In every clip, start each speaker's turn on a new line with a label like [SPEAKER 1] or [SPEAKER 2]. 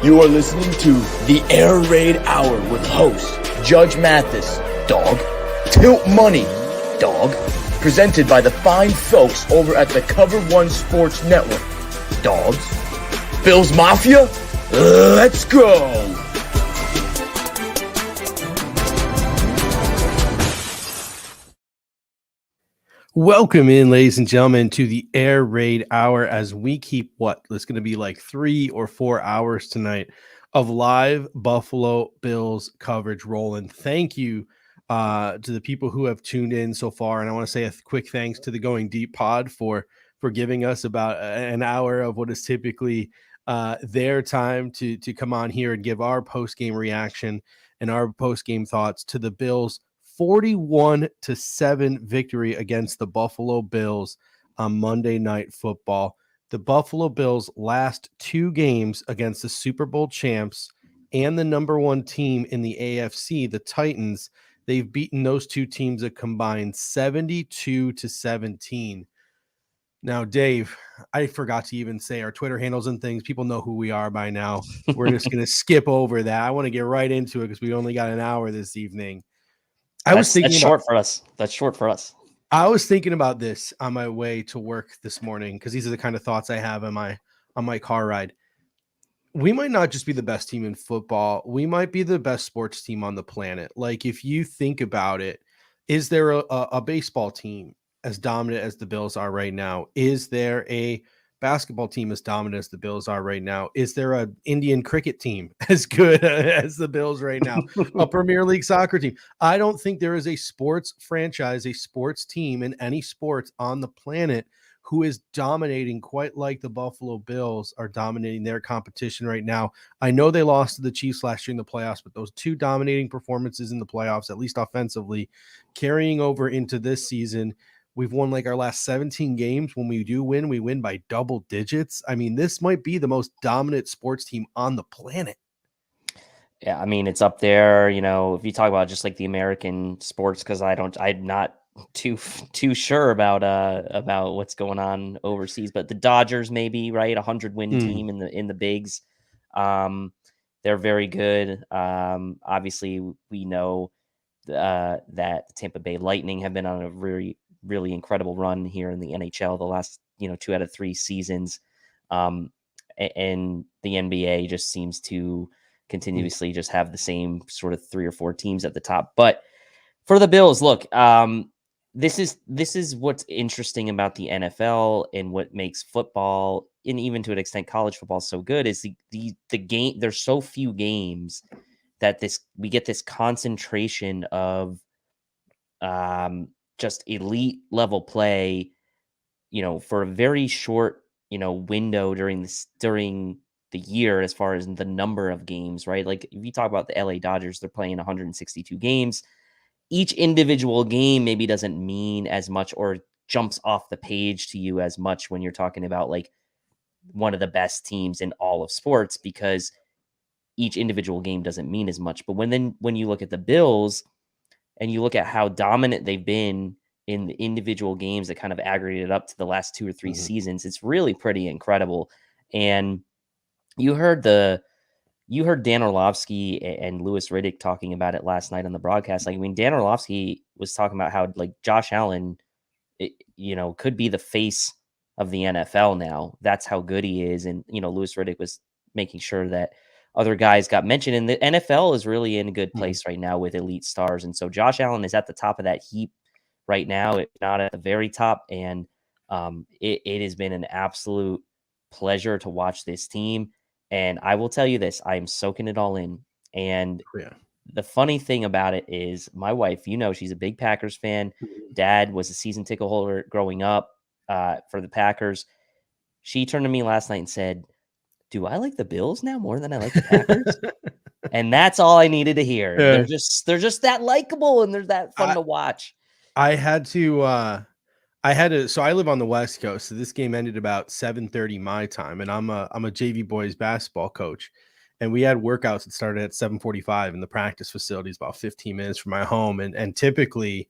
[SPEAKER 1] You are listening to the Air Raid Hour with host Judge Mathis, dog, Tilt Money, dog, presented by the fine folks over at the Cover One Sports Network, dogs. Bills Mafia, let's go!
[SPEAKER 2] Welcome in, ladies and gentlemen, to the Air Raid Hour as we keep it's going to be like 3 or 4 hours tonight of live Buffalo Bills coverage rolling. Thank you to the people who have tuned in so far. And I want to say a quick thanks to the Going Deep pod for giving us about an hour of what is typically their time to come on here and give our post-game reaction and our post-game thoughts to the Bills' 41-7 victory against the Buffalo Bills on Monday Night Football. The Buffalo Bills' last 2 games against the Super Bowl champs and the number 1 team in the AFC, the Titans, they've beaten those 2 teams a combined 72-17. Now, Dave, I forgot to even say our Twitter handles and things. People know who we are by now. We're just going to skip over that. I want to get right into it because we only got an hour this evening.
[SPEAKER 3] That's short for us. That's short for us.
[SPEAKER 2] I was thinking about this on my way to work this morning because these are the kind of thoughts I have on my car ride. We might not just be the best team in football. We might be the best sports team on the planet. Like, if you think about it, is there a baseball team as dominant as the Bills are right now? Is there a basketball team as dominant as the Bills are right now? Is there an Indian cricket team as good as the Bills right now? A Premier League soccer team? I don't think there is a sports franchise, a sports team in any sports on the planet who is dominating quite like the Buffalo Bills are dominating their competition right now. I know they lost to the Chiefs last year in the playoffs, but those 2 dominating performances in the playoffs, at least offensively, carrying over into this season. We've won like our last 17 games. When we do win, we win by double digits. I mean, this might be the most dominant sports team on the planet.
[SPEAKER 3] Yeah, I mean, it's up there, if you talk about just like the American sports, because I'm not too sure about what's going on overseas, but the Dodgers maybe, right? 100-win team in the bigs. They're very good. Obviously we know that the Tampa Bay Lightning have been on a really incredible run here in the NHL the last 2 out of 3 seasons, and the NBA just seems to continuously just have the same sort of 3 or 4 teams at the top. But for the Bills, look, this is what's interesting about the NFL and what makes football, and even to an extent college football, so good is the game. There's so few games that we get this concentration of just elite level play, for a very short, window during the year, as far as the number of games, right? Like if you talk about the LA Dodgers, they're playing 162 games. Each individual game maybe doesn't mean as much or jumps off the page to you as much when you're talking about like one of the best teams in all of sports, because each individual game doesn't mean as much. But when you look at the Bills, and you look at how dominant they've been in the individual games that kind of aggregated up to the last 2 or 3 seasons, it's really pretty incredible. And you heard Dan Orlovsky and Louis Riddick talking about it last night on the broadcast. Like, I mean, Dan Orlovsky was talking about how like Josh Allen, could be the face of the NFL now. That's how good he is. And, Louis Riddick was making sure that other guys got mentioned, and the NFL is really in a good place right now with elite stars. And so Josh Allen is at the top of that heap right now, if not at the very top. And it has been an absolute pleasure to watch this team. And I will tell you this, I am soaking it all in. And the funny thing about it is my wife, she's a big Packers fan. Dad was a season ticket holder growing up for the Packers. She turned to me last night and said, "Do I like the Bills now more than I like the Packers?" And that's all I needed to hear. Yeah. They're just that likable, and they're that fun to watch.
[SPEAKER 2] So I live on the West Coast, so this game ended about 7:30 my time, and I'm a JV boys basketball coach, and we had workouts that started at 7:45 in the practice facilities, about 15 minutes from my home, and typically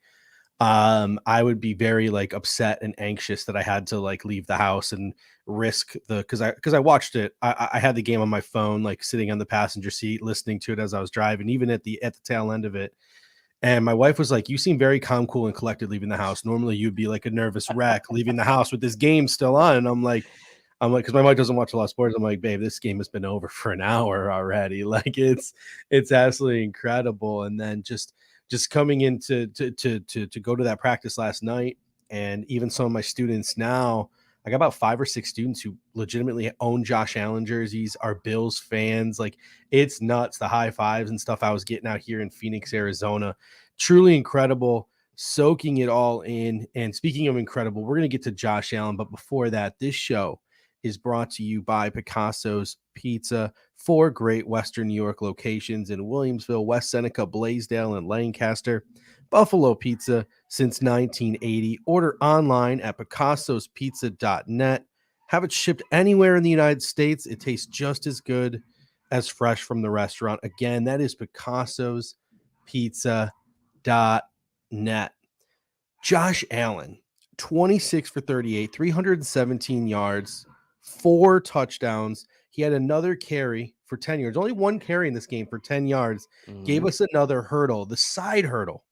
[SPEAKER 2] I would be very like upset and anxious that I had to like leave the house and risk because I watched it. I had the game on my phone, like sitting on the passenger seat, listening to it as I was driving, even at the tail end of it. And my wife was like, "You seem very calm, cool, and collected leaving the house. Normally, you'd be like a nervous wreck leaving the house with this game still on." And because my wife doesn't watch a lot of sports. I'm like, "Babe, this game has been over for an hour already. Like, it's absolutely incredible." And then just coming in to go to that practice last night, and even some of my students now. I got about 5 or 6 students who legitimately own Josh Allen jerseys, are Bills fans. Like, it's nuts, the high fives and stuff I was getting out here in Phoenix, Arizona. Truly incredible, soaking it all in. And speaking of incredible, we're going to get to Josh Allen. But before that, this show is brought to you by Picasso's Pizza. 4 great Western New York locations in Williamsville, West Seneca, Blaisdell, and Lancaster. Buffalo Pizza since 1980. Order online at picassospizza.net. Have it shipped anywhere in the United States. It tastes just as good as fresh from the restaurant. Again, that is picassospizza.net. Josh Allen, 26 for 38, 317 yards, 4 touchdowns. He had another carry for 10 yards. Only one carry in this game for 10 yards. Gave us another hurdle, the side hurdle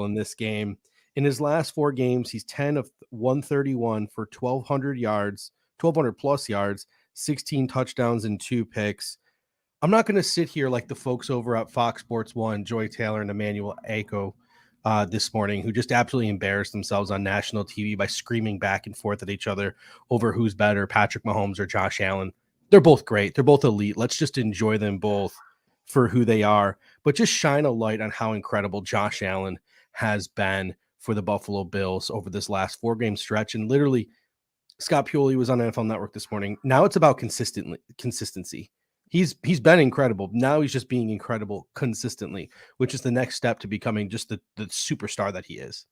[SPEAKER 2] in this game. In his last 4 games, he's 10 of 131 for 1,200 plus yards, 16 touchdowns and 2 picks. I'm not going to sit here like the folks over at Fox Sports 1, Joy Taylor and Emmanuel Aiko, this morning, who just absolutely embarrassed themselves on national TV by screaming back and forth at each other over who's better, Patrick Mahomes or Josh Allen. They're both great. They're both elite. Let's just enjoy them both for who they are, but just shine a light on how incredible Josh Allen has been for the Buffalo Bills over this last 4-game stretch. And literally, Scott Pioli was on NFL Network this morning. Now it's about consistency. He's been incredible. Now he's just being incredible consistently, which is the next step to becoming just the superstar that he is.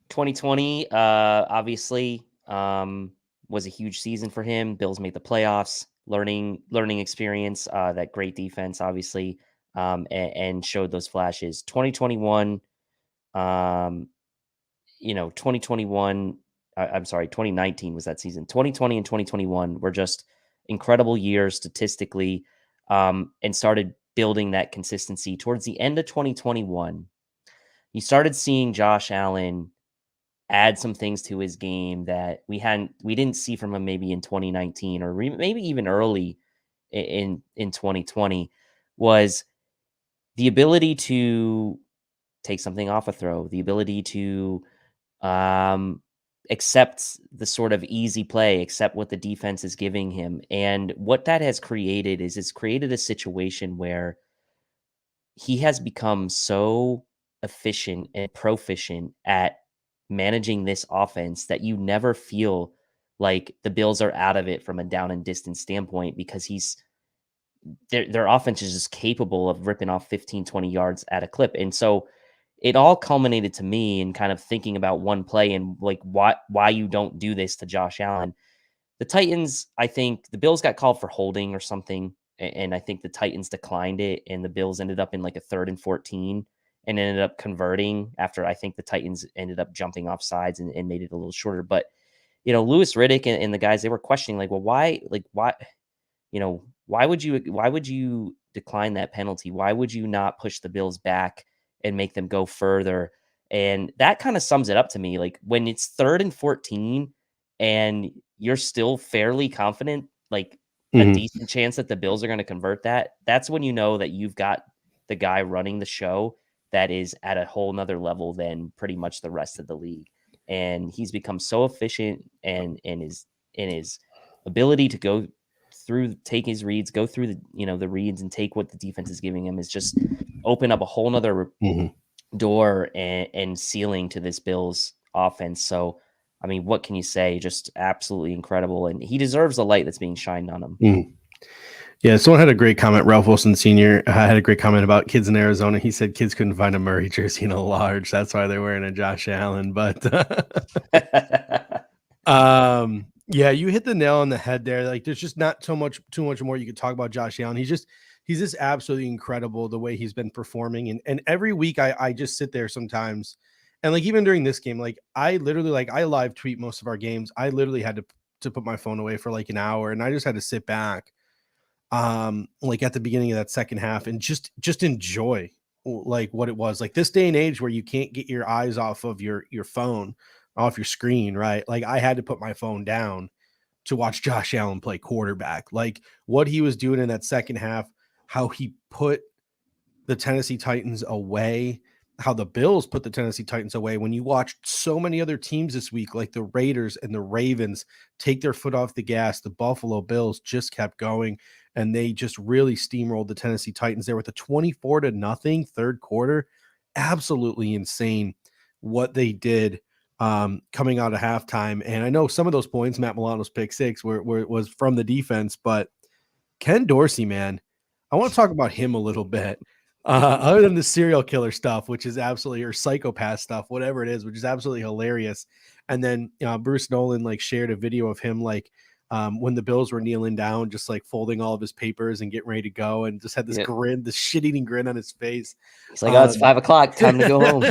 [SPEAKER 3] 2020, obviously, was a huge season for him. Bills made the playoffs, learning experience, that great defense, obviously, and showed those flashes. 2021, 2021, I'm sorry, 2019 was that season. 2020 and 2021 were just incredible years statistically, and started building that consistency. Towards the end of 2021, you started seeing Josh Allen add some things to his game that we didn't see from him maybe in 2019 or maybe even early in 2020, was the ability to take something off a throw, the ability to accept the sort of easy play, accept what the defense is giving him. And what that has created is it's created a situation where he has become so efficient and proficient at managing this offense that you never feel like the Bills are out of it from a down and distance standpoint, because their offense is just capable of ripping off 15, 20 yards at a clip. And so it all culminated to me in kind of thinking about one play and like why you don't do this to Josh Allen. The Titans, I think the Bills got called for holding or something, and I think the Titans declined it, and the Bills ended up in like a 3rd and 14 and ended up converting after I think the Titans ended up jumping off sides and made it a little shorter. But, Louis Riddick and the guys, they were questioning like, well, why, why would you decline that penalty? Why would you not push the Bills back and make them go further? And that kind of sums it up to me. Like, when it's 3rd and 14 and you're still fairly confident, like a decent chance that the Bills are going to convert that's when you know that you've got the guy running the show that is at a whole nother level than pretty much the rest of the league. And he's become so efficient and in his ability to go through, take his reads, go through the reads and take what the defense is giving him, is just open up a whole nother door and ceiling to this Bills offense. So, I mean, what can you say? Just absolutely incredible. And he deserves the light that's being shined on him.
[SPEAKER 2] Yeah, someone had a great comment. Ralph Wilson Sr. had a great comment about kids in Arizona. He said kids couldn't find a Murray jersey in a large. That's why they're wearing a Josh Allen. But yeah, you hit the nail on the head there. Like, there's just not too much more you could talk about Josh Allen. He's he's just absolutely incredible the way he's been performing. And every week I just sit there sometimes. And like even during this game, like I literally like I live tweet most of our games. I literally had to put my phone away for like an hour and I just had to sit back like at the beginning of that second half and just enjoy like what it was. Like this day and age where you can't get your eyes off of your phone, off your screen, right? Like I had to put my phone down to watch Josh Allen play quarterback. Like what he was doing in that second half, how he put the Tennessee Titans away, how the Bills put the Tennessee Titans away. When you watched so many other teams this week, like the Raiders and the Ravens, take their foot off the gas, the Buffalo Bills just kept going and they just really steamrolled the Tennessee Titans there with a 24-0 third quarter. Absolutely insane what they did coming out of halftime. And I know some of those points, Matt Milano's pick six, where it was from the defense, but Ken Dorsey, man, I want to talk about him a little bit. Other than the serial killer stuff, which is absolutely, or psychopath stuff, whatever it is, which is absolutely hilarious. And then Bruce Nolan like shared a video of him like when the Bills were kneeling down, just like folding all of his papers and getting ready to go, and just had this grin, this shit-eating grin on his face.
[SPEAKER 3] It's like, oh, it's 5 o'clock, time to go home.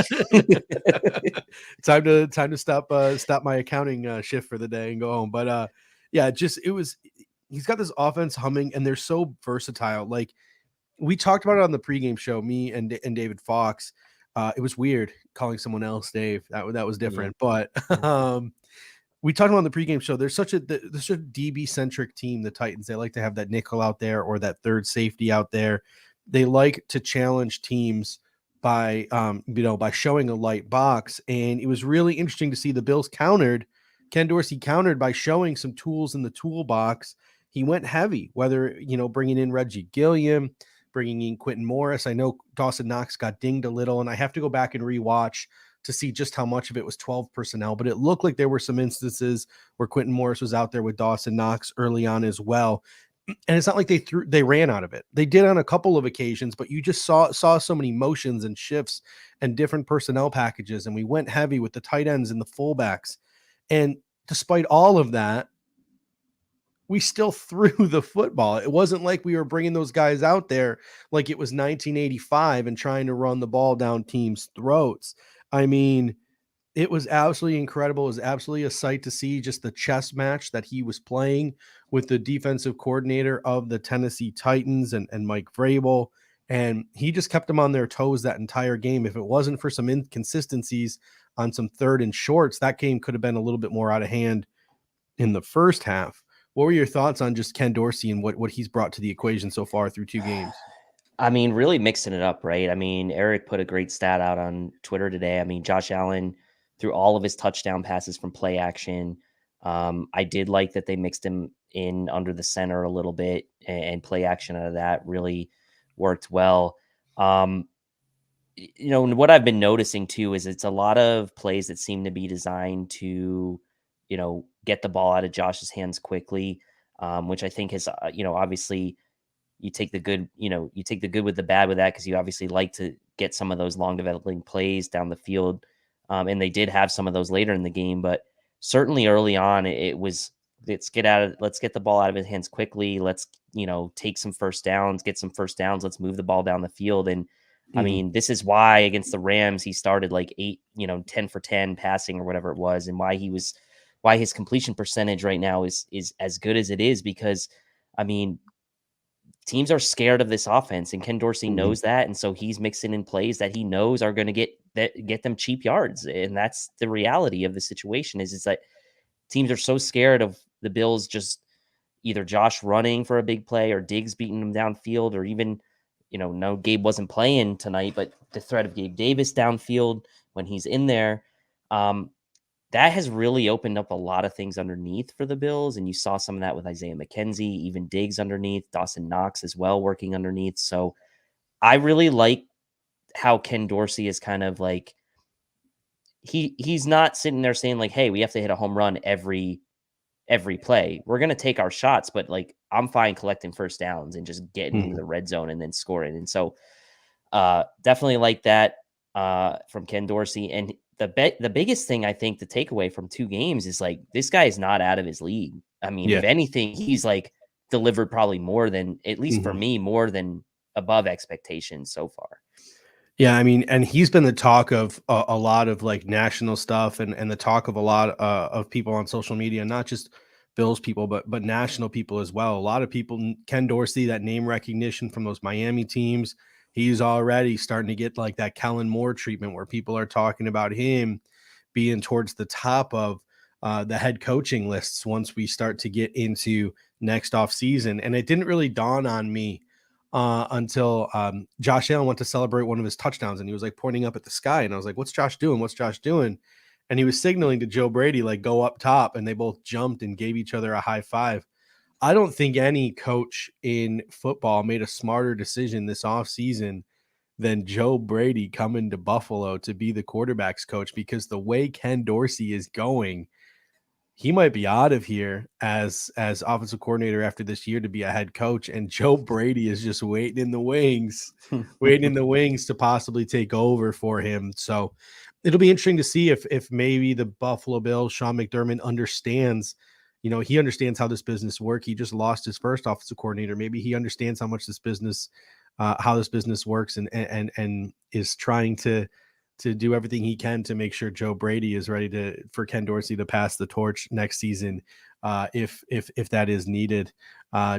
[SPEAKER 2] time to stop my accounting shift for the day and go home. But yeah, he's got this offense humming, and they're so versatile. Like we talked about it on the pregame show, me and David Fox. It was weird calling someone else Dave. That was different. Yeah. But we talked about on the pregame show. They're such a DB centric team. The Titans. They like to have that nickel out there or that third safety out there. They like to challenge teams by by showing a light box. And it was really interesting to see the Bills countered. Ken Dorsey countered by showing some tools in the toolbox. He went heavy, whether bringing in Reggie Gilliam, bringing in Quentin Morris. I know Dawson Knox got dinged a little, and I have to go back and rewatch to see just how much of it was 12 personnel, but it looked like there were some instances where Quentin Morris was out there with Dawson Knox early on as well. And it's not like they ran out of it. They did on a couple of occasions, but you just saw so many motions and shifts and different personnel packages. And we went heavy with the tight ends and the fullbacks. And despite all of that, we still threw the football. It wasn't like we were bringing those guys out there like it was 1985 and trying to run the ball down teams' throats. I mean, it was absolutely incredible. It was absolutely a sight to see just the chess match that he was playing with the defensive coordinator of the Tennessee Titans and Mike Vrabel. And he just kept them on their toes that entire game. If it wasn't for some inconsistencies on some third and shorts, that game could have been a little bit more out of hand in the first half. What were your thoughts on just Ken Dorsey and what he's brought to the equation so far through two games?
[SPEAKER 3] I mean, really mixing it up, right? I mean, Eric put a great stat out on Twitter today. I mean, Josh Allen threw all of his touchdown passes from play action. I did like that they mixed him in under the center a little bit, and play action out of that really worked well. What I've been noticing too is it's a lot of plays that seem to be designed to, get the ball out of Josh's hands quickly, which I think is, obviously you take the good with the bad with that, because you obviously like to get some of those long developing plays down the field. And they did have some of those later in the game, but certainly early on it was, let's get the ball out of his hands quickly. Let's, take some first downs, get some first downs. Let's move the ball down the field. And I mean, this is why against the Rams, he started like 10 for 10 passing or whatever it was. And why his completion percentage right now is as good as it is, because I mean, teams are scared of this offense, and Ken Dorsey knows that. And so he's mixing in plays that he knows are going to get them cheap yards. And that's the reality of the situation is that teams are so scared of the Bills, just either Josh running for a big play or Diggs beating them downfield, or even, no, Gabe wasn't playing tonight, but the threat of Gabe Davis downfield when he's in there, that has really opened up a lot of things underneath for the Bills. And you saw some of that with Isaiah McKenzie, even Diggs underneath, Dawson Knox as well working underneath. So I really like how Ken Dorsey is kind of like, he's not sitting there saying like, hey, we have to hit a home run every play. We're going to take our shots, but like, I'm fine collecting first downs and just getting into the red zone and then scoring. And so definitely like that from Ken Dorsey. And the biggest thing I think the takeaway from two games is like, this guy is not out of his league. I mean, if anything, he's like delivered probably more than, at least for me, more than above expectations so far.
[SPEAKER 2] Yeah, I mean, and he's been the talk of a lot of like national stuff, and the talk of a lot of people on social media, not just Bills people, but national people as well. A lot of people, Ken Dorsey, that name recognition from those Miami teams, he's already starting to get like that Kellen Moore treatment where people are talking about him being towards the top of the head coaching lists once we start to get into next off season. And it didn't really dawn on me until Josh Allen went to celebrate one of his touchdowns, and he was like pointing up at the sky, and I was like, "What's Josh doing? What's Josh doing?" And he was signaling to Joe Brady like, "Go up top," and they both jumped and gave each other a high five. I don't think any coach in football made a smarter decision this offseason than Joe Brady coming to Buffalo to be the quarterback's coach, because the way Ken Dorsey is going, he might be out of here as offensive coordinator after this year to be a head coach, and Joe Brady is just waiting in the wings to possibly take over for him. So it'll be interesting to see if maybe the Buffalo Bills, Sean McDermott understands, he understands how this business works. He just lost his first offensive coordinator. Maybe he understands how much this business, how this business works, and is trying to do everything he can to make sure Joe Brady is ready for Ken Dorsey to pass the torch next season, if that is needed.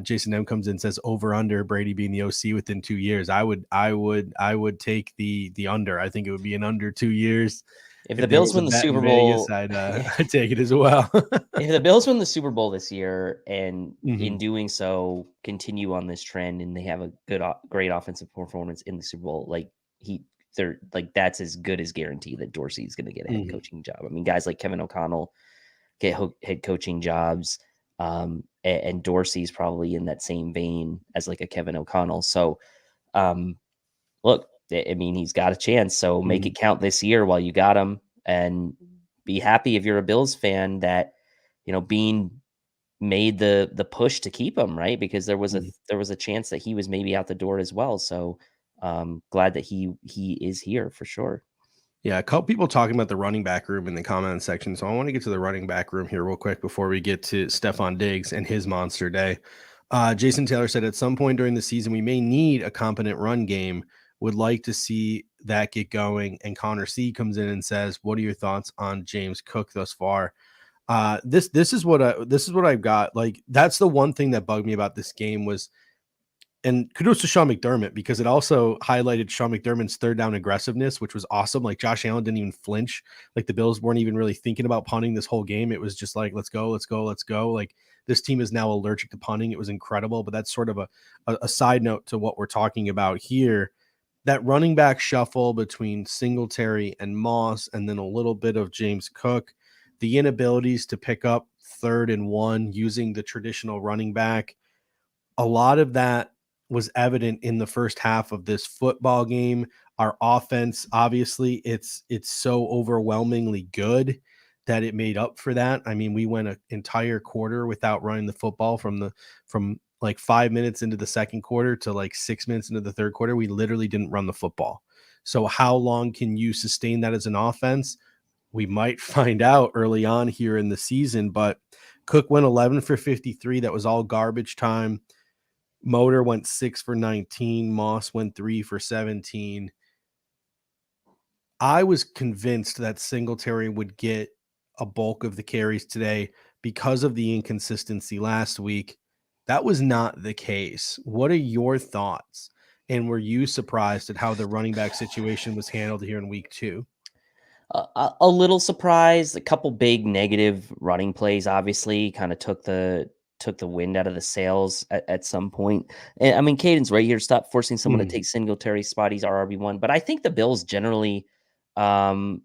[SPEAKER 2] Jason M comes in and says over under Brady being the OC within 2 years. I would take the under. I think it would be an under 2 years.
[SPEAKER 3] If the Bills win the Super Bowl,
[SPEAKER 2] Vegas, I'd take it as well.
[SPEAKER 3] If the Bills win the Super Bowl this year, and
[SPEAKER 2] Mhm.
[SPEAKER 3] in doing so continue on this trend, and they have a great offensive performance in the Super Bowl, that's as good as guarantee that Dorsey's going to get a head coaching job. I mean, guys like Kevin O'Connell get head coaching jobs, and Dorsey's probably in that same vein as like a Kevin O'Connell. So, look, I mean, he's got a chance. So make it count this year while you got him, and be happy if you're a Bills fan that, being made the push to keep him, right? Because there was a chance that he was maybe out the door as well. So glad that he is here for sure.
[SPEAKER 2] Yeah, a couple people talking about the running back room in the comment section. So I want to get to the running back room here real quick before we get to Stefon Diggs and his monster day. Jason Taylor said at some point during the season, we may need a competent run game. Would like to see that get going. And Connor C comes in and says, what are your thoughts on James Cook thus far? This is what I've got. Like, that's the one thing that bugged me about this game was, and kudos to Sean McDermott, because it also highlighted Sean McDermott's third down aggressiveness, which was awesome. Like, Josh Allen didn't even flinch. Like, the Bills weren't even really thinking about punting this whole game. It was just like, let's go, let's go, let's go. Like, this team is now allergic to punting. It was incredible. But that's sort of a side note to what we're talking about here. That running back shuffle between Singletary and Moss, and then a little bit of James Cook, the inabilities to pick up 3rd and 1 using the traditional running back, a lot of that was evident in the first half of this football game. Our offense, obviously, it's so overwhelmingly good that it made up for that. I mean, we went an entire quarter without running the football from like 5 minutes into the second quarter to like 6 minutes into the third quarter. We literally didn't run the football. So how long can you sustain that as an offense? We might find out early on here in the season, but Cook went 11 for 53. That was all garbage time. Motor went 6 for 19. Moss went 3 for 17. I was convinced that Singletary would get a bulk of the carries today because of the inconsistency last week. That was not the case. What are your thoughts? And were you surprised at how the running back situation was handled here in week 2?
[SPEAKER 3] A little surprised. A couple big negative running plays obviously kind of took the wind out of the sails at some point. And I mean, Caden's right here. Stop forcing someone to take Singletary spot. He's our RB1. But I think the Bills generally, I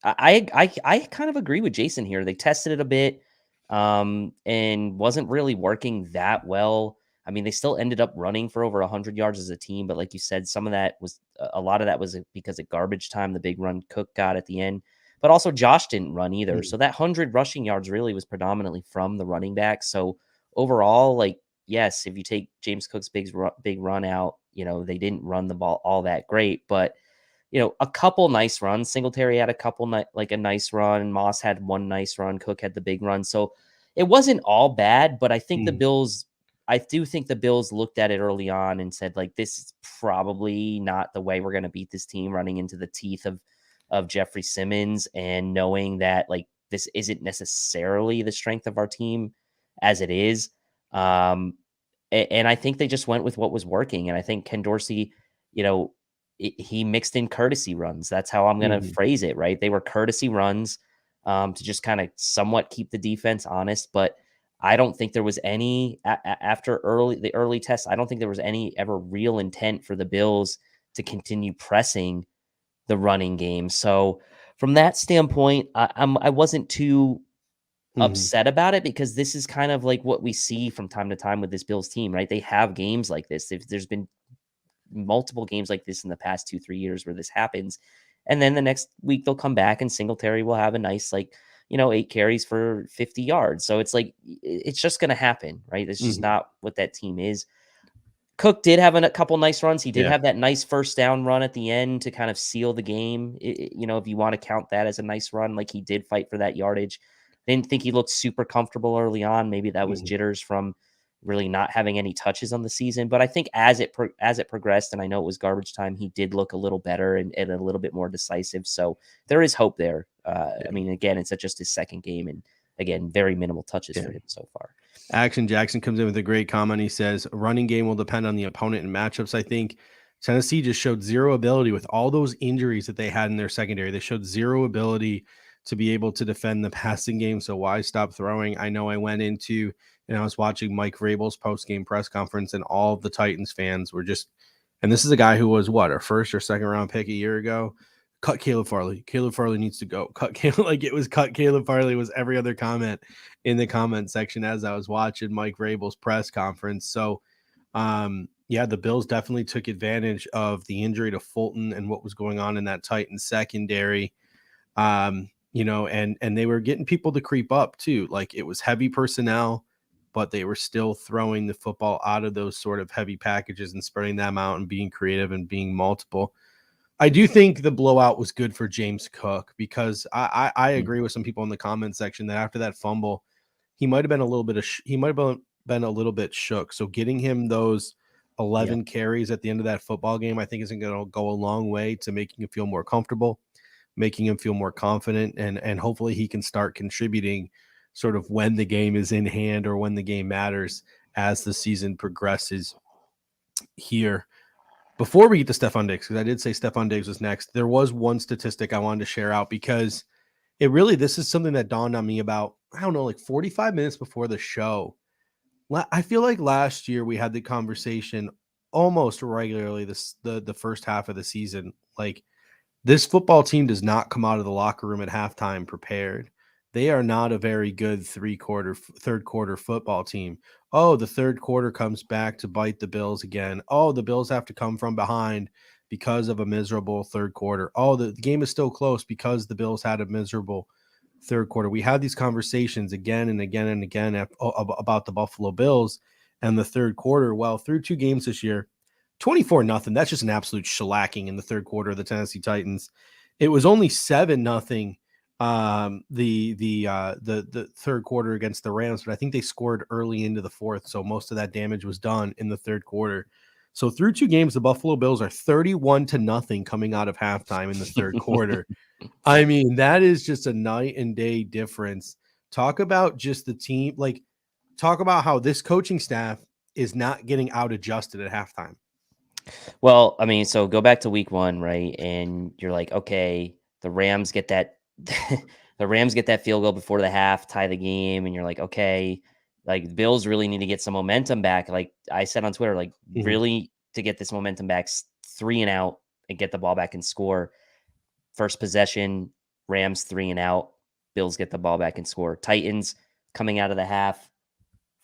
[SPEAKER 3] kind of agree with Jason here. They tested it a bit, and wasn't really working that well. I mean, they still ended up running for over 100 yards as a team, but like you said, a lot of that was because of garbage time, the big run Cook got at the end, but also Josh didn't run either. So that 100 rushing yards really was predominantly from the running back. So overall, like, yes, if you take James Cook's big run out, they didn't run the ball all that great, but a couple nice runs. Singletary had a couple like a nice run. Moss had one nice run. Cook had the big run. So it wasn't all bad, but I think the Bills I do think the Bills looked at it early on and said, like, this is probably not the way we're going to beat this team, running into the teeth of Jeffrey Simmons, and knowing that, like, this isn't necessarily the strength of our team as it is. And I think they just went with what was working. And I think Ken Dorsey, you know, he mixed in courtesy runs. That's how I'm going to phrase it, right? They were courtesy runs to just kind of somewhat keep the defense honest. But I don't think there was any after the early tests. I don't think there was any ever real intent for the Bills to continue pressing the running game. So from that standpoint, I wasn't too upset about it, because this is kind of like what we see from time to time with this Bills team, right? They have games like this. If there's been multiple games like this in the past 2-3 years where this happens, and then the next week they'll come back and Singletary will have a nice, like, 8 carries for 50 yards. So it's like, it's just going to happen, right? It's just not what that team is. Cook did have a couple nice runs. He did have that nice first down run at the end to kind of seal the game. If you want to count that as a nice run, like, he did fight for that yardage. Didn't think he looked super comfortable early on. Maybe that was jitters from really not having any touches on the season. But I think as it progressed, and I know it was garbage time, he did look a little better and a little bit more decisive. So there is hope there. I mean, again, it's just his second game, and again, very minimal touches for him so far.
[SPEAKER 2] Action Jackson comes in with a great comment. He says, running game will depend on the opponent and matchups. I think Tennessee just showed zero ability with all those injuries that they had in their secondary. They showed zero ability to be able to defend the passing game. So why stop throwing? I know I went into, and I was watching Mike Vrabel's post-game press conference, and all of the Titans fans were just, and this is a guy who was what, our first or second round pick a year ago. Cut Caleb Farley. Caleb Farley needs to go. Cut Caleb. Like, it was cut Caleb Farley was every other comment in the comment section as I was watching Mike Vrabel's press conference. So, the Bills definitely took advantage of the injury to Fulton and what was going on in that Titans secondary. And they were getting people to creep up too. Like, it was heavy personnel, but they were still throwing the football out of those sort of heavy packages and spreading them out and being creative and being multiple. I do think the blowout was good for James Cook, because I agree with some people in the comment section that after that fumble, he might have been a little bit shook. So getting him those 11 carries at the end of that football game, I think, is going to go a long way to making him feel more comfortable, making him feel more confident, and hopefully he can start contributing sort of when the game is in hand or when the game matters as the season progresses here. Before we get to Stefon Diggs, because I did say Stefon Diggs was next, there was one statistic I wanted to share out, because this is something that dawned on me about, I don't know, like 45 minutes before the show. I feel like last year we had the conversation almost regularly the first half of the season. Like, this football team does not come out of the locker room at halftime prepared. They are not a very good third quarter football team. Oh, the third quarter comes back to bite the Bills again. Oh, the Bills have to come from behind because of a miserable third quarter. Oh, the game is still close because the Bills had a miserable third quarter. We had these conversations again and again and again about the Buffalo Bills and the third quarter. Well, through 2 games this year, 24-0. That's just an absolute shellacking in the third quarter of the Tennessee Titans. It was only 7-0 the third quarter against the Rams, but I think they scored early into the fourth, so most of that damage was done in the third quarter. So through 2 games, the Buffalo Bills are 31-0 coming out of halftime in the third quarter. I mean, that is just a night and day difference. Talk about just the team, like, talk about how this coaching staff is not getting out adjusted at halftime.
[SPEAKER 3] Well, I mean, so go back to week 1, right? And you're like, okay, the Rams get that the Rams get that field goal before the half, tie the game, and you're like, okay, like, the Bills really need to get some momentum back. Like I said on Twitter, like, really, to get this momentum back, 3 and out and get the ball back and score. First possession, Rams 3 and out, Bills get the ball back and score. Titans coming out of the half,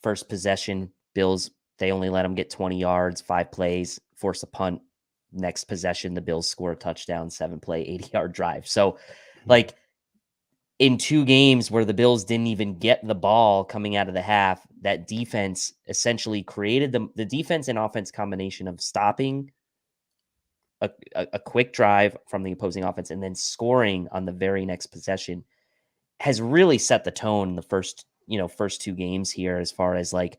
[SPEAKER 3] first possession, Bills, they only let them get 20 yards, 5 plays, force a punt. Next possession, the Bills score a touchdown, 7-play, 80-yard drive. So, like, in 2 games where the Bills didn't even get the ball coming out of the half, that defense essentially created the defense and offense combination of stopping a quick drive from the opposing offense and then scoring on the very next possession has really set the tone in the first 2 games here, as far as, like,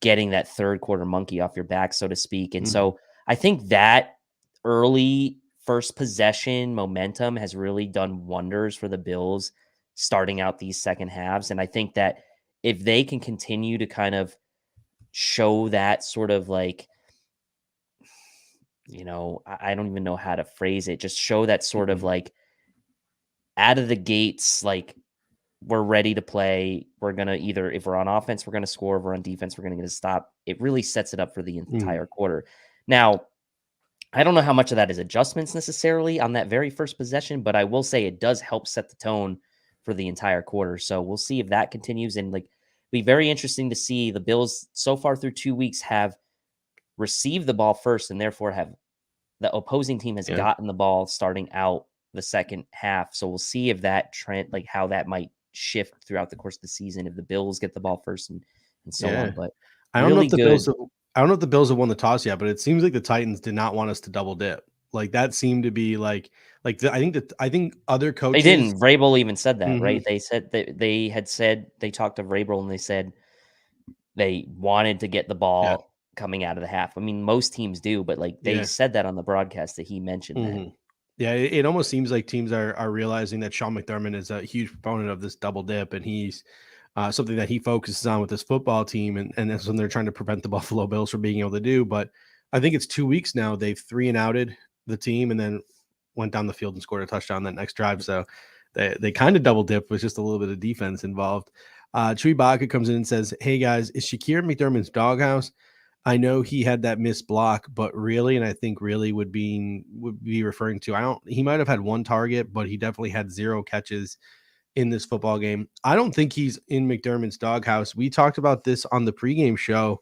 [SPEAKER 3] getting that third quarter monkey off your back, so to speak. And so I think that early first possession momentum has really done wonders for the Bills starting out these second halves. And I think that if they can continue to kind of show that sort of like, I don't even know how to phrase it, just show that sort of like out of the gates, like we're ready to play. We're going to either, if we're on offense, we're going to score. If we're on defense, we're going to get a stop. It really sets it up for the entire quarter. Now, I don't know how much of that is adjustments necessarily on that very first possession, but I will say it does help set the tone for the entire quarter. So we'll see if that continues. And like, be very interesting to see. The Bills so far through 2 weeks have received the ball first, and therefore the opposing team has gotten the ball starting out the second half. So we'll see if that trend, like how that might shift throughout the course of the season, if the Bills get the ball first and so on. But
[SPEAKER 2] I don't know if the Bills have won the toss yet, but it seems like the Titans did not want us to double dip. Like that seemed to be I think other coaches,
[SPEAKER 3] they didn't. Vrabel even said that, right? They said that they talked to Vrabel and they said they wanted to get the ball coming out of the half. I mean, most teams do, but like they said that on the broadcast that he mentioned that.
[SPEAKER 2] Yeah, it almost seems like teams are realizing that Sean McDermott is a huge proponent of this double dip, and he's something that he focuses on with this football team, and that's when they're trying to prevent the Buffalo Bills from being able to do. But I think it's 2 weeks now. They've 3-and-outed the team and then went down the field and scored a touchdown that next drive. So they kind of double dip with just a little bit of defense involved. Chewy Baca comes in and says, "Hey guys, is Shakir McDermott's doghouse? I know he had that missed block, but really, and I think really would be referring to, he might have had one target, but he definitely had 0 catches in this football game. I don't think he's in McDermott's doghouse. We talked about this on the pregame show.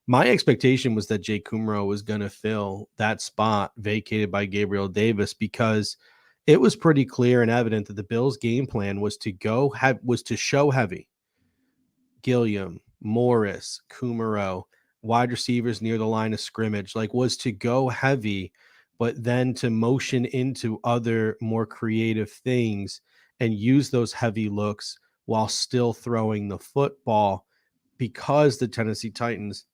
[SPEAKER 2] My expectation was that Jake Kumro was going to fill that spot vacated by Gabriel Davis, because it was pretty clear and evident that the Bills' game plan was to show heavy. Gilliam, Morris, Kumro, wide receivers near the line of scrimmage, was to go heavy, but then to motion into other more creative things and use those heavy looks while still throwing the football, because the Tennessee Titans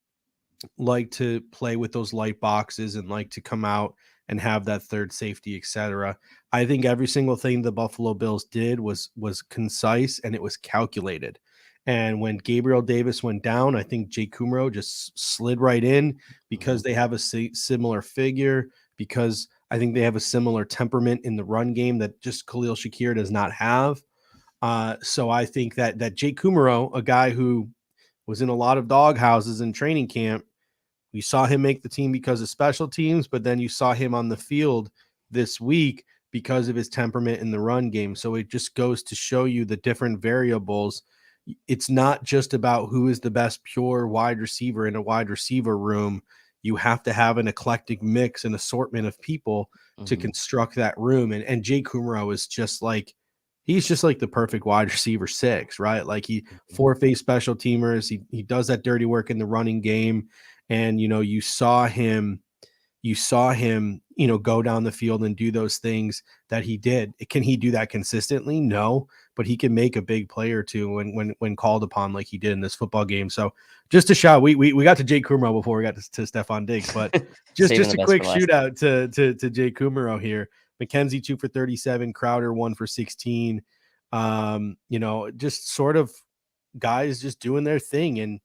[SPEAKER 2] like to play with those light boxes and like to come out and have that third safety, etc. I think every single thing the Buffalo Bills did was concise and it was calculated. And when Gabriel Davis went down, I think Jake Kumro just slid right in, because they have a similar figure, because I think they have a similar temperament in the run game that just Khalil Shakir does not have. So I think that Jake Kumro, a guy who was in a lot of dog houses in training camp, we saw him make the team because of special teams, but then you saw him on the field this week because of his temperament in the run game. So it just goes to show you the different variables. It's not just about who is the best pure wide receiver in a wide receiver room. You have to have an eclectic mix and assortment of people to construct that room. And Jay Kumro is he's just like the perfect wide receiver 6, right? Like he 4-phase special teamers. He does that dirty work in the running game. And, you saw him, go down the field and do those things that he did. Can he do that consistently? No, but he can make a big play or two when called upon, like he did in this football game. So just a shout, we got to Jake Kumro before we got to Stefon Diggs, but just a quick shootout to Jake Kumro here. McKenzie 2 for 37, Crowder 1 for 16. Just sort of guys just doing their thing, and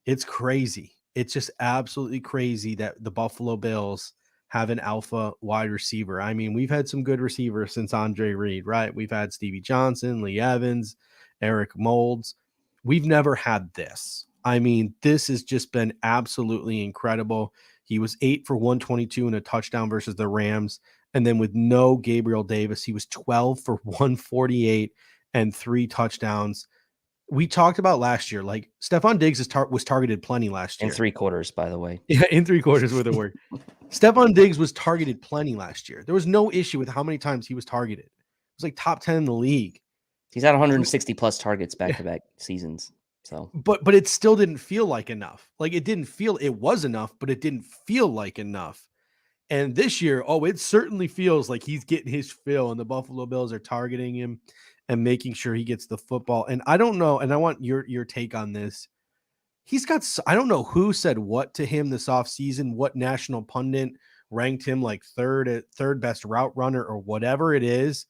[SPEAKER 2] it's crazy. It's just absolutely crazy that the Buffalo Bills have an alpha wide receiver. I mean, we've had some good receivers since Andre Reed, right? We've had Stevie Johnson, Lee Evans, Eric Moulds. We've never had this. I mean, this has just been absolutely incredible. He was 8 for 122 and a touchdown versus the Rams. And then with no Gabriel Davis, he was 12 for 148 and 3 touchdowns. We talked about last year, like Stefon Diggs was targeted plenty last year.
[SPEAKER 3] In 3 quarters, by the way.
[SPEAKER 2] Yeah, in 3 quarters with a word. Stefon Diggs was targeted plenty last year. There was no issue with how many times he was targeted. It was like top 10 in the league.
[SPEAKER 3] He's had 160 plus targets back-to-back seasons. So,
[SPEAKER 2] but it still didn't feel like enough. Like it was enough, but it didn't feel like enough. And this year, it certainly feels like he's getting his fill, and the Buffalo Bills are targeting him and making sure he gets the football. And I don't know, and I want your take on this. he's got, I don't know who said what to him this offseason, what national pundit ranked him like third best route runner or whatever it is.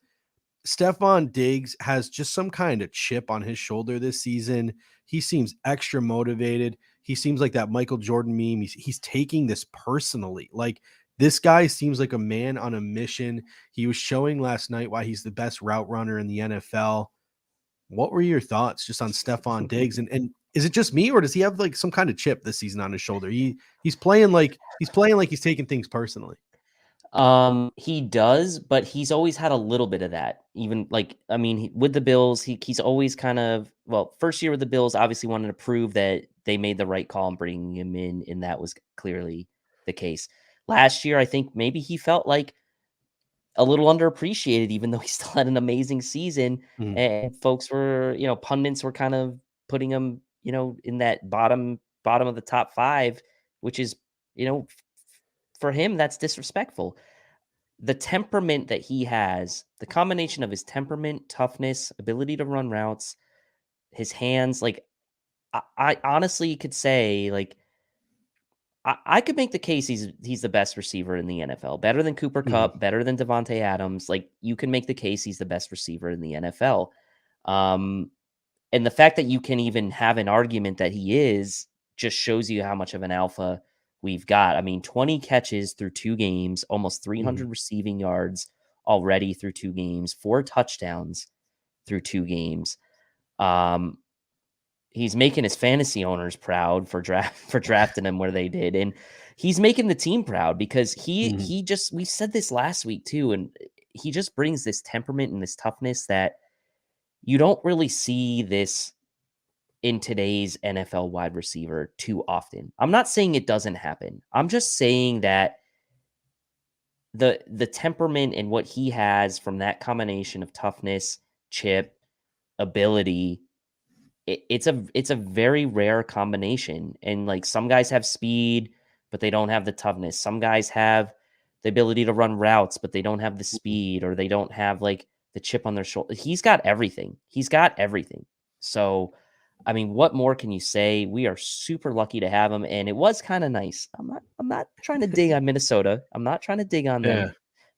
[SPEAKER 2] Stefon Diggs has just some kind of chip on his shoulder this season. He seems extra motivated. He seems like that Michael Jordan meme. He's taking this personally. Like, this guy seems like a man on a mission. He was showing last night why he's the best route runner in the NFL. What were your thoughts just on Stefon Diggs? And is it just me, or does he have like some kind of chip this season on his shoulder? He's playing like he's taking things personally.
[SPEAKER 3] He does, but he's always had a little bit of that. Even like, I mean, with the Bills, he's always kind of, well, first year with the Bills, obviously wanted to prove that they made the right call in bringing him in, and that was clearly the case. Last year, I think maybe he felt like a little underappreciated, even though he still had an amazing season. And folks were, pundits were kind of putting him, in that bottom of the top 5, which is, for him, that's disrespectful. The temperament that he has, the combination of his temperament, toughness, ability to run routes, his hands, like, I honestly could say, like, I could make the case he's the best receiver in the NFL, better than Cooper Kupp, better than Devontae Adams. Like, you can make the case he's the best receiver in the NFL. And the fact that you can even have an argument that he is just shows you how much of an alpha we've got. I mean, 20 catches through 2 games, almost 300 receiving yards already through 2 games, 4 touchdowns through 2 games. He's making his fantasy owners proud for drafting him where they did, and he's making the team proud because he just, we said this last week too, and he just brings this temperament and this toughness that you don't really see this in today's NFL wide receiver too often. I'm not saying it doesn't happen. I'm just saying that the temperament and what he has from that combination of toughness, chip, ability, it's a very rare combination. And like, some guys have speed, but they don't have the toughness. Some guys have the ability to run routes, but they don't have the speed, or they don't have like the chip on their shoulder. He's got everything. So, I mean, what more can you say? We are super lucky to have him, and it was kind of nice. I'm not trying to dig on Minnesota. I'm not trying to dig on them,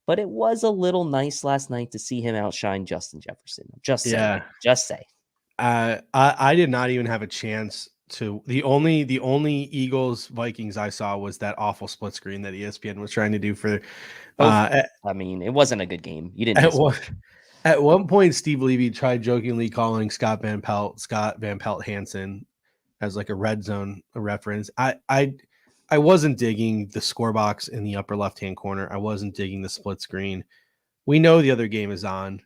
[SPEAKER 3] but it was a little nice last night to see him outshine Justin Jefferson. Just say.
[SPEAKER 2] I did not even have a chance to. The only Eagles Vikings I saw was that awful split screen that ESPN was trying to do for.
[SPEAKER 3] I mean, it wasn't a good game. You didn't.
[SPEAKER 2] At one point, Steve Levy tried jokingly calling Scott Van Pelt Hansen as like a red zone reference. I wasn't digging the score box in the upper left hand corner. I wasn't digging the split screen. We know the other game is on.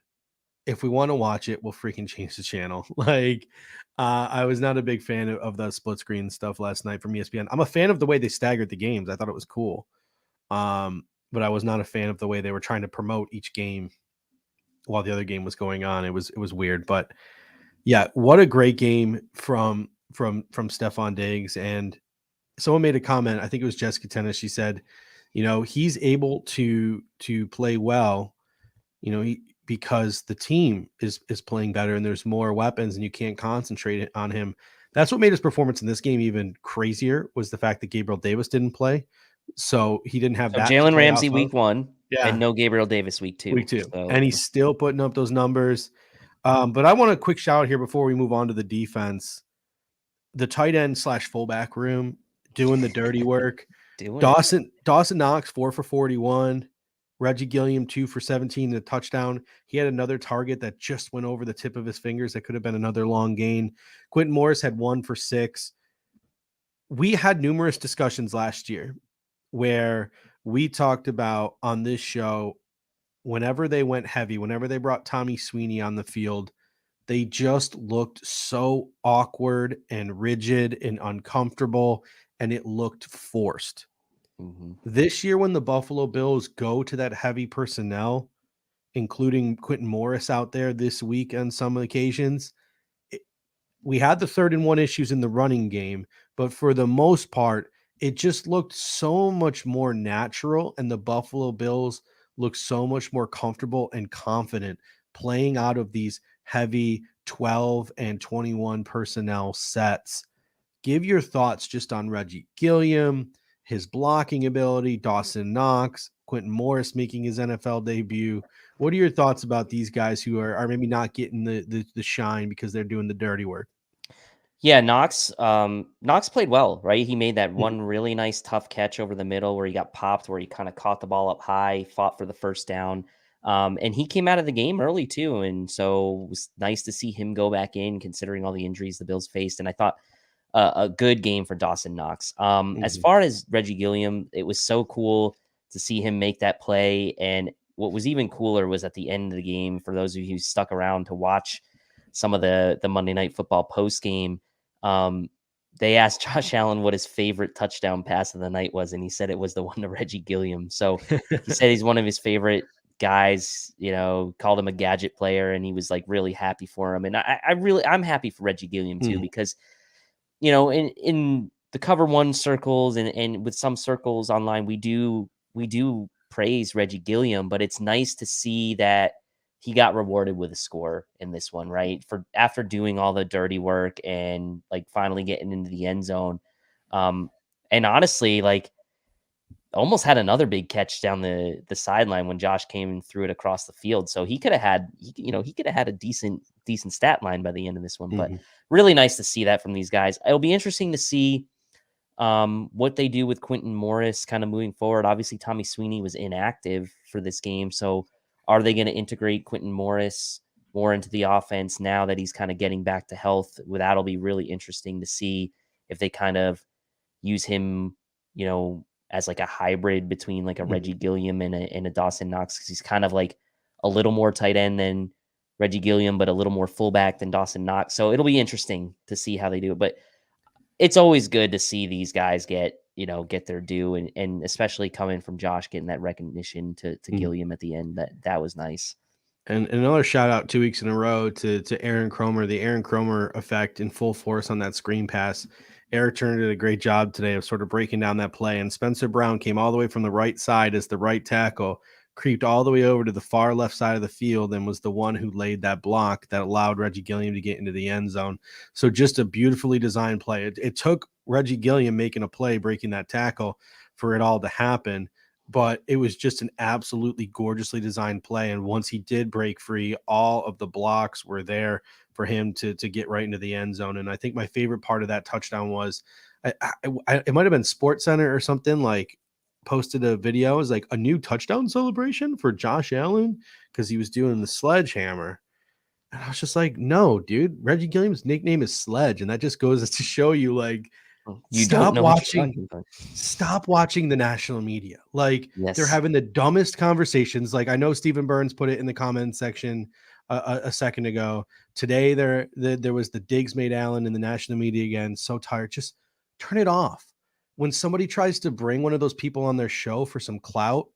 [SPEAKER 2] If we want to watch it, we'll freaking change the channel. Like, I was not a big fan of the split screen stuff last night from ESPN. I'm a fan of the way they staggered the games. I thought it was cool. But I was not a fan of the way they were trying to promote each game while the other game was going on. It was weird, but yeah, what a great game from Stefon Diggs. And someone made a comment, I think it was Jessica Tennis. She said, he's able to play well, because the team is playing better and there's more weapons and you can't concentrate on him. That's what made his performance in this game even crazier, was the fact that Gabriel Davis didn't play. So he didn't have that.
[SPEAKER 3] Jalen Ramsey week 1 and no Gabriel Davis week 2.
[SPEAKER 2] So. And he's still putting up those numbers. But I want a quick shout out here before we move on to the defense. The tight end / fullback room doing the dirty work. Dawson Knox 4 for 41. Reggie Gilliam 2 for 17 and a touchdown. He had another target that just went over the tip of his fingers. That could have been another long gain. Quentin Morris had 1 for 6. We had numerous discussions last year where we talked about on this show, whenever they went heavy, whenever they brought Tommy Sweeney on the field, they just looked so awkward and rigid and uncomfortable, and it looked forced. This year, when the Buffalo Bills go to that heavy personnel, including Quentin Morris out there this week on some occasions, we had the 3rd and 1 issues in the running game, but for the most part, it just looked so much more natural, and the Buffalo Bills looked so much more comfortable and confident playing out of these heavy 12 and 21 personnel sets. Give your thoughts just on Reggie Gilliam, his blocking ability, Dawson Knox, Quentin Morris making his NFL debut. What are your thoughts about these guys who are maybe not getting the shine because they're doing the dirty work?
[SPEAKER 3] Yeah, Knox played well, right? He made that one really nice tough catch over the middle where he got popped, where he kind of caught the ball up high, fought for the first down. And he came out of the game early too. And so it was nice to see him go back in, considering all the injuries the Bills faced. And I thought a good game for Dawson Knox. As far as Reggie Gilliam, it was so cool to see him make that play. And what was even cooler was at the end of the game, for those of you who stuck around to watch some of the Monday Night Football post game, they asked Josh Allen what his favorite touchdown pass of the night was, and he said it was the one to Reggie Gilliam. So he said he's one of his favorite guys, called him a gadget player, and he was like really happy for him. And I'm happy for Reggie Gilliam too, because, in the Cover One circles and with some circles online, we do praise Reggie Gilliam, but it's nice to see that he got rewarded with a score in this one, right? For after doing all the dirty work and like finally getting into the end zone. And honestly, like almost had another big catch down the sideline when Josh came and threw it across the field. So he could have had, a decent stat line by the end of this one, but really nice to see that from these guys. It'll be interesting to see what they do with Quentin Morris kind of moving forward. Obviously, Tommy Sweeney was inactive for this game. So are they going to integrate Quentin Morris more into the offense now that he's kind of getting back to health? That'll be really interesting to see if they kind of use him, as like a hybrid between like a Reggie Gilliam and a Dawson Knox, because he's kind of like a little more tight end than Reggie Gilliam, but a little more fullback than Dawson Knox. So it'll be interesting to see how they do it. But it's always good to see these guys get their due, and especially coming from Josh, getting that recognition to Gilliam at the end. That was nice.
[SPEAKER 2] And another shout out 2 weeks in a row to Aaron Cromer, the Aaron Cromer effect in full force on that screen pass. Eric Turner did a great job today of sort of breaking down that play, and Spencer Brown came all the way from the right side as the right tackle, creeped all the way over to the far left side of the field, and was the one who laid that block that allowed Reggie Gilliam to get into the end zone. So just a beautifully designed play. It took Reggie Gilliam making a play, breaking that tackle, for it all to happen, but it was just an absolutely gorgeously designed play. And once he did break free, all of the blocks were there for him to get right into the end zone. And I think my favorite part of that touchdown was, it might have been Sports Center or something, like posted a video. It was like a new touchdown celebration for Josh Allen because he was doing the sledgehammer. And I was just like, no, dude, Reggie Gilliam's nickname is Sledge. And that just goes to show you, like, stop watching the national media. Like, they're having the dumbest conversations. Like, I know Stephen Burns put it in the comment section a second ago. Today there was the digs made Allen in the national media again. So tired. Just turn it off. When somebody tries to bring one of those people on their show for some clout,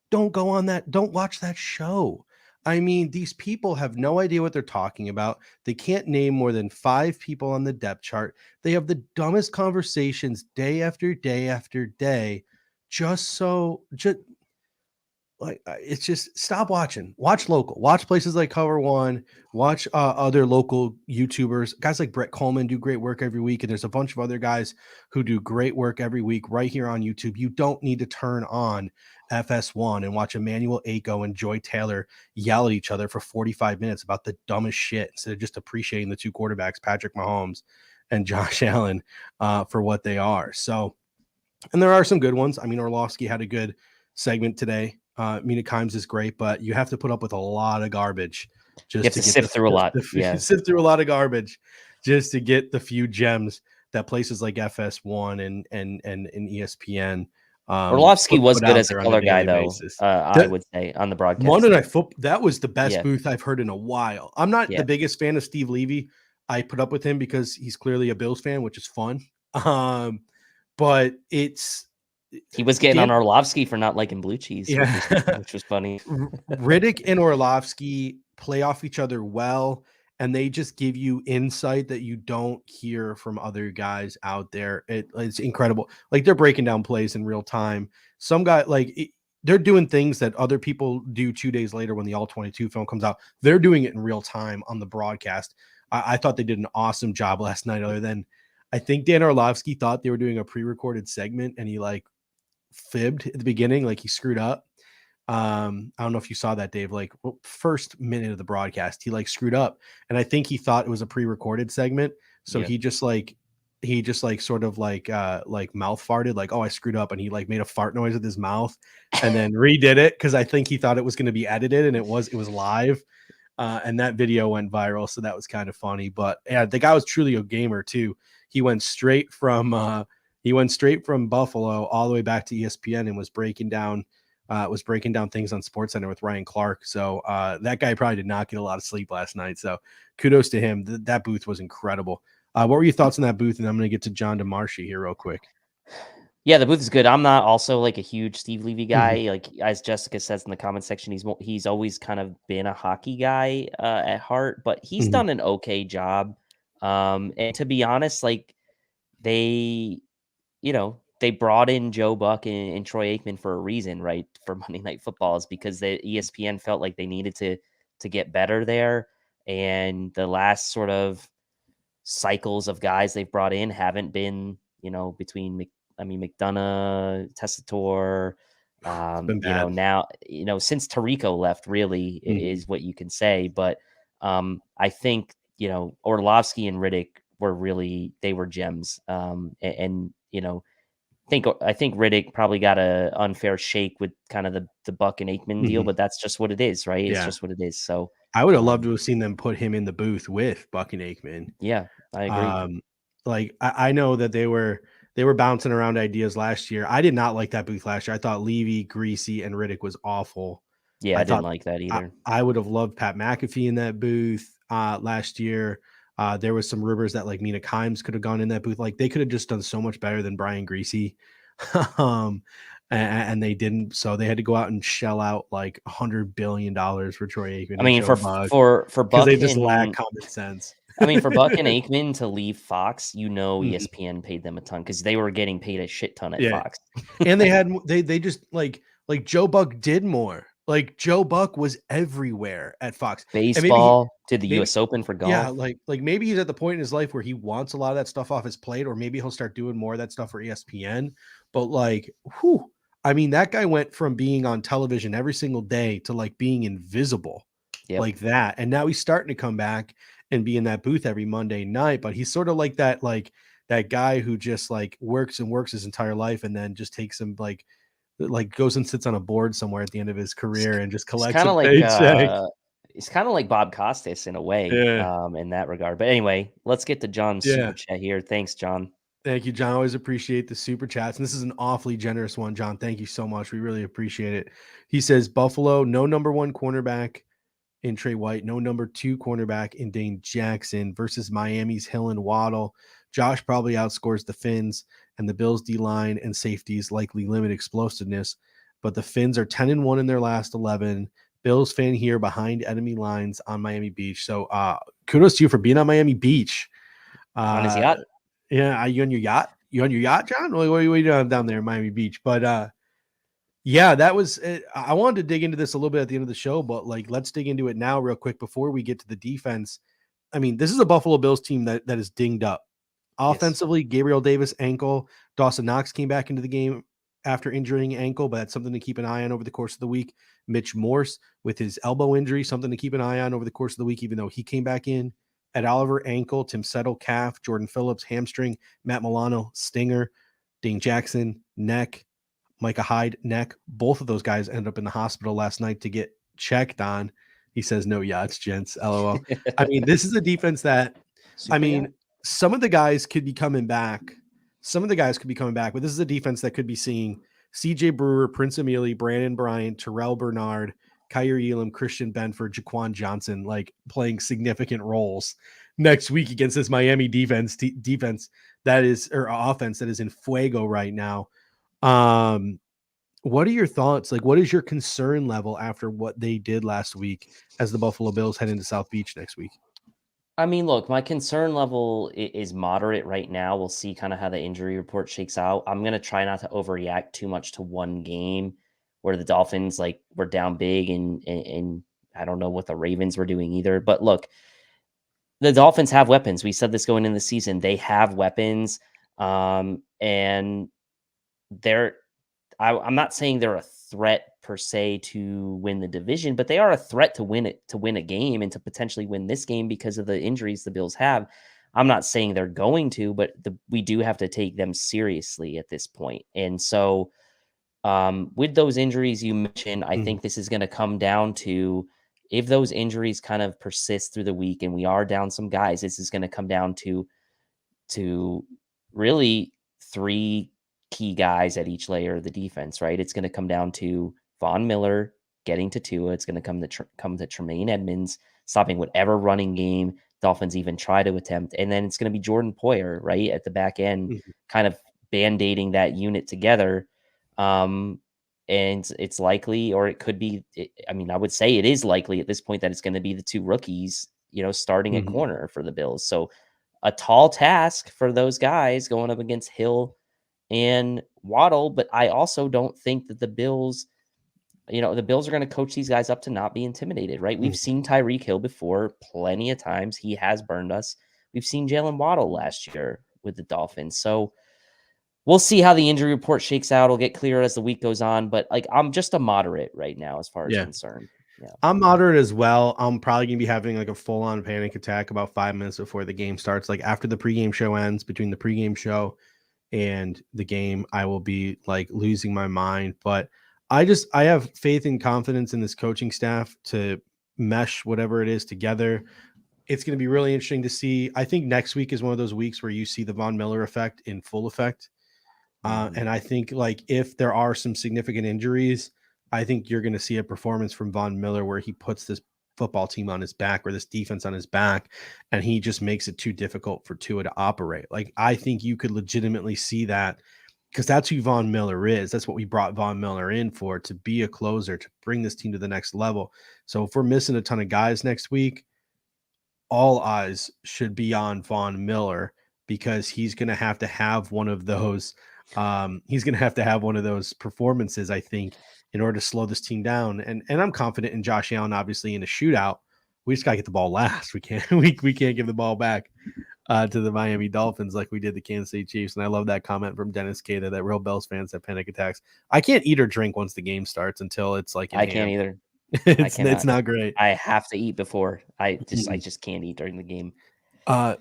[SPEAKER 2] don't go on that. Don't watch that show. I mean, these people have no idea what they're talking about. They can't name more than 5 people on the depth chart. They have the dumbest conversations day after day after day. It's just stop watching. Watch local. Watch places like Cover One. Watch other local YouTubers. Guys like Brett Coleman do great work every week, and there's a bunch of other guys who do great work every week right here on YouTube. You don't need to turn on FS1 and watch Emmanuel Ako and Joy Taylor yell at each other for 45 minutes about the dumbest shit instead of just appreciating the 2 quarterbacks, Patrick Mahomes and Josh Allen, for what they are. So, and there are some good ones. I mean, Orlovsky had a good segment today. Mina Kimes is great, but you have to put up with a lot of garbage.
[SPEAKER 3] You have to sift through a lot.
[SPEAKER 2] Sift through a lot of garbage just to get the few gems that places like FS1 and ESPN.
[SPEAKER 3] Orlovsky was good as a color guy, though. I would say on the broadcast.
[SPEAKER 2] Monday Night Football, that was the best booth I've heard in a while. I'm not the biggest fan of Steve Levy. I put up with him because he's clearly a Bills fan, which is fun. But
[SPEAKER 3] he was getting on Orlovsky for not liking blue cheese, which was funny.
[SPEAKER 2] Riddick and Orlovsky play off each other well, and they just give you insight that you don't hear from other guys out there. It's incredible. Like, they're breaking down plays in real time. Some guy, they're doing things that other people do 2 days later when the All-22 film comes out. They're doing it in real time on the broadcast. I thought they did an awesome job last night, other than I think Dan Orlovsky thought they were doing a pre-recorded segment, and he like fibbed at the beginning, like he screwed up. I don't know if you saw that, Dave. Like first minute of the broadcast, he like screwed up, and I think he thought it was a pre-recorded segment. So
[SPEAKER 3] Yeah.
[SPEAKER 2] he just like sort of like mouth farted, like, oh, I screwed up, and he like made a fart noise with his mouth, and then redid it because I think he thought it was going to be edited, and it was live. And that video went viral, so that was kind of funny. But yeah, the guy was truly a gamer too. He went straight from Buffalo all the way back to ESPN and was breaking down things on SportsCenter with Ryan Clark. So that guy probably did not get a lot of sleep last night. So kudos to him. That booth was incredible. What were your thoughts on that booth? And I'm going to get to John DeMarshy here real quick.
[SPEAKER 3] Yeah, the booth is good. I'm not also like a huge Steve Levy guy. Like as Jessica says in the comment section, he's always kind of been a hockey guy at heart, but he's done an okay job. And to be honest, like they brought in Joe Buck and Troy Aikman for a reason, right? For Monday Night Football is because the ESPN felt like they needed to get better there, and the last sort of cycles of guys they've brought in haven't been, between McDonough, Tessitore, now, since Tirico left, really is what you can say. But I think, Orlovsky and Riddick they were gems. And I think Riddick probably got a unfair shake with kind of the Buck and Aikman deal, but that's just what it is, right? It's just what it is. So
[SPEAKER 2] I would have loved to have seen them put him in the booth with Buck and Aikman.
[SPEAKER 3] Yeah, I agree.
[SPEAKER 2] I know that they were bouncing around ideas last year. I did not like that booth last year. I thought Levy, Greasy, and Riddick was awful.
[SPEAKER 3] Yeah, I didn't like that either.
[SPEAKER 2] I would have loved Pat McAfee in that booth last year. There was some rumors that like Mina Kimes could have gone in that booth. Like they could have just done so much better than Brian Greasy. And they didn't, so they had to go out and shell out like $100 billion for Troy Aikman.
[SPEAKER 3] I mean, for Buck,
[SPEAKER 2] they just lack common sense.
[SPEAKER 3] I mean, for Buck and Aikman to leave Fox, ESPN paid them a ton because they were getting paid a shit ton at Fox.
[SPEAKER 2] And they just like Joe Buck did more. Like Joe Buck was everywhere at Fox.
[SPEAKER 3] Baseball, did the U.S. Open for golf.
[SPEAKER 2] Yeah, like maybe he's at the point in his life where he wants a lot of that stuff off his plate, or maybe he'll start doing more of that stuff for ESPN. But like, that guy went from being on television every single day to like being invisible like that. And now he's starting to come back and be in that booth every Monday night. But he's sort of like that guy who just like works his entire life and then just takes him like goes and sits on a board somewhere at the end of his career and just collects a paycheck.
[SPEAKER 3] It's kind of like Bob Costas in a way, in that regard. But anyway, let's get to John's super chat here. Thanks, John.
[SPEAKER 2] Thank you, John. Always appreciate the super chats. And this is an awfully generous one, John. Thank you so much. We really appreciate it. He says, Buffalo, no number 1 cornerback in Trey White, no number 2 cornerback in Dane Jackson versus Miami's Hill and Waddle. Josh probably outscores the Fins, and the Bills D-line and safeties likely limit explosiveness. But the Fins are 10-1 in their last 11. Bills fan here behind enemy lines on Miami Beach. So kudos to you for being on Miami Beach.
[SPEAKER 3] On his yacht?
[SPEAKER 2] Yeah, are you on your yacht? You on your yacht, John? What are you doing down there in Miami Beach? But that was it. I wanted to dig into this a little bit at the end of the show, but like let's dig into it now real quick before we get to the defense. I mean, this is a Buffalo Bills team that is dinged up. Offensively, Gabriel Davis ankle. Dawson Knox came back into the game after injuring ankle, but that's something to keep an eye on over the course of the week. Mitch Morse with his elbow injury, something to keep an eye on over the course of the week, even though he came back in. Ed Oliver, ankle. Tim Settle, calf. Jordan Phillips, hamstring. Matt Milano, stinger. Dane Jackson, neck. Micah Hyde, neck. Both of those guys ended up in the hospital last night to get checked on. He says, no yachts, gents. LOL. I mean, this is a defense that, some of the guys could be coming back. But this is a defense that could be seeing CJ Brewer, Prince Emili, Brandon Bryant, Terrell Bernard, Kyrie Elam, Christian Benford, Jaquan Johnson, like playing significant roles next week against this Miami defense that is, or offense that is in fuego right now. What are your thoughts? Like, what is your concern level after what they did last week as the Buffalo Bills head into South Beach next week?
[SPEAKER 3] I mean, look, my concern level is moderate right now. We'll see kind of how the injury report shakes out. I'm going to try not to overreact too much to one game where the Dolphins were down big and I don't know what the Ravens were doing either. But look, The Dolphins have weapons. We said this going into the season. They have weapons, and I'm not saying they're a threat per se to win the division, but they are a threat to win a game and to potentially win this game because of the injuries the Bills have. I'm not saying they're going to, but we do have to take them seriously at this point. And so, with those injuries you mentioned, I think this is going to come down to, if those injuries kind of persist through the week and we are down some guys, this is going to come down to really three key guys at each layer of the defense, right? It's going to come down to Von Miller getting to Tua. It's going to come to Tremaine Edmonds stopping whatever running game Dolphins even try to attempt, and then it's going to be Jordan Poyer, right, at the back end, kind of band-aiding that unit together. And it's likely, or it could be. I mean, I would say it is likely at this point that it's going to be the two rookies, starting at corner for the Bills. So a tall task for those guys going up against Hill and Waddle, but I also don't think that the Bills are going to coach these guys up to not be intimidated, right? We've seen Tyreek Hill before plenty of times. He has burned us. We've seen Jalen Waddle last year with the Dolphins. So we'll see how the injury report shakes out. It'll get clearer as the week goes on, but I'm just a moderate right now as far as concerned. Yeah.
[SPEAKER 2] I'm moderate as well. I'm probably going to be having like a full-on panic attack about 5 minutes before the game starts. Like after the pregame show ends, between the pregame show and the game, I will be like losing my mind. But I have faith and confidence in this coaching staff to mesh whatever it is together. It's going to be really interesting to see. I think next week is one of those weeks where you see the Von Miller effect in full effect. And I think like if there are some significant injuries, I think you're going to see a performance from Von Miller where he puts this football team on his back or this defense on his back, and he just makes it too difficult for Tua to operate. Like I think you could legitimately see that, because that's who Von Miller is. That's what we brought Von Miller in for, to be a closer, to bring this team to the next level. So if we're missing a ton of guys next week, all eyes should be on Von Miller, because he's going to have one of those. He's going to have one of those performances, I think, in order to slow this team down. And I'm confident in Josh Allen, obviously, in a shootout. We just got to get the ball last. We can't give the ball back to the Miami Dolphins like we did the Kansas City Chiefs. And I love that comment from Dennis K that real Bills fans have panic attacks. I can't eat or drink once the game starts until it's like
[SPEAKER 3] I can't either.
[SPEAKER 2] It's not great.
[SPEAKER 3] I have to eat before. I just can't eat during the game.